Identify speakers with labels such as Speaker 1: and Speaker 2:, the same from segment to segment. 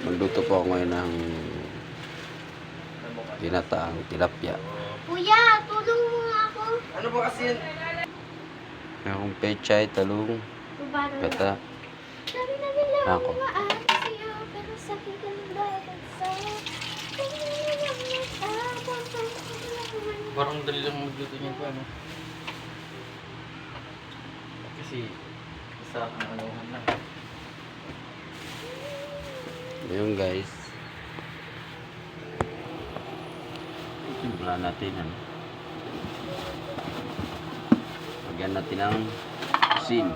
Speaker 1: Magluto po ako ngayon ng ginataang tilapia.
Speaker 2: Kuya, tulong mo nga ako.
Speaker 3: Ano ba kasi yun?
Speaker 1: Yung pechay, talong, gata.
Speaker 2: Sabi na nila
Speaker 1: Ako.
Speaker 2: maaari sa'yo, pero sakit ang babagsa.
Speaker 3: Parang dali lang magluto niyan po, ano? Kasi isa ang anuhan na.
Speaker 1: Ayun guys. Simulan natin ano. Lagyan natin ng asin.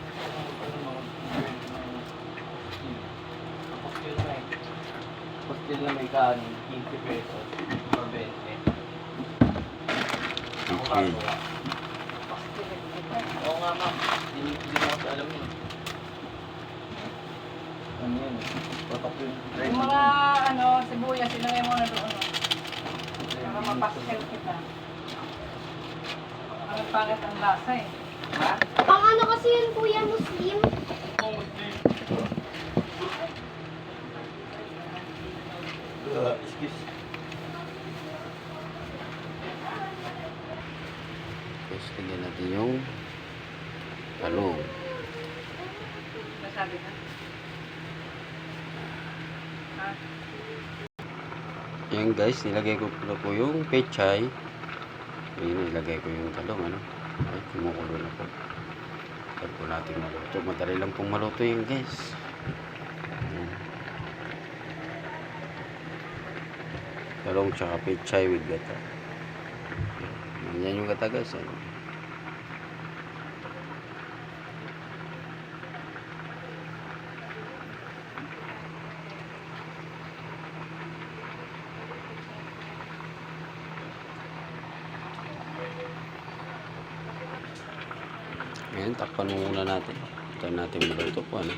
Speaker 3: Pastil na may kanin, 15 pesos. Or 20.
Speaker 1: Okay.
Speaker 3: Oo nga ma'am. Hindi mo kasi alam yun. Ano yun? Patok yun.
Speaker 4: Yung mga ano, sibuyas, ilagay mo na doon. Para mapastel kita. Ang pangit ang lasa eh.
Speaker 3: Ha?
Speaker 2: Pang ano kasi yun, kuya, Muslim?
Speaker 3: Excuse.
Speaker 1: Tapos lagyan natin yung talong.
Speaker 4: Nasabi na. Ha?
Speaker 1: Ayan guys, nilagay ko po yung pechay. Ayun, nilagay ko yung talong ano. Ay, kumukulo na po. Tapos po natin maluto. Madali lang pong maluto yun guys. Ayan. Talong tsaka pechay with gata. Yan yung gata guys. Ano. Ngayon, takpan muna natin. Ito natin maluto po, ano.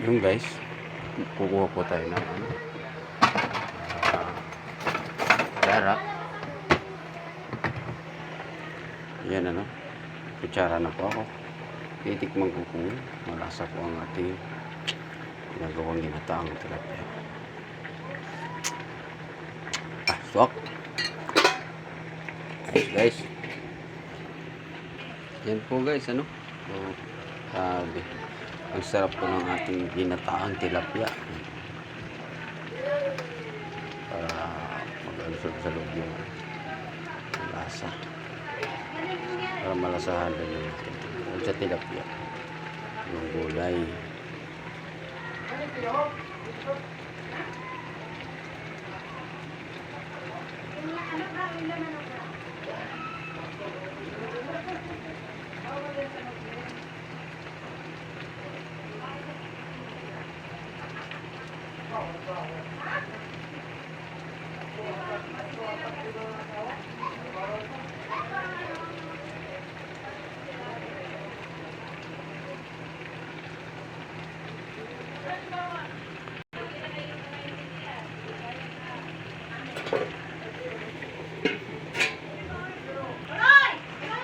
Speaker 1: Yung guys, kukuha po tayo ng ano. Darak. Yan ano. Kutsara na po ako. Titikman ko kung malasa po ang ating ginagawang ginataang tilapia. Swak. Ayos guys. Yan po guys, ano. So, sabi. Ang sarap po ng ating ginataang tilapia. Para mag-absorb sa loob yung lasa. Para malasahan din yung sa tilapia. Yung gulay.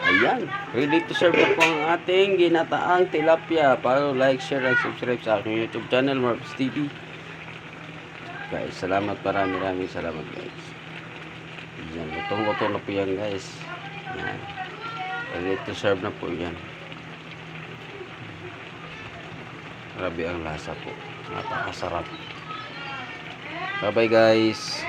Speaker 1: Ayan, ready to serve na po ang ating ginataang tilapia. Para like, share, and subscribe sa aking YouTube channel, Marv's TV. Guys, salamat, maraming salamat guys. Ayan, lutong-luto na po yan guys. Ayan, ready to serve na po yan. Grabe ang lasa po. Napakasarap. Bye bye guys.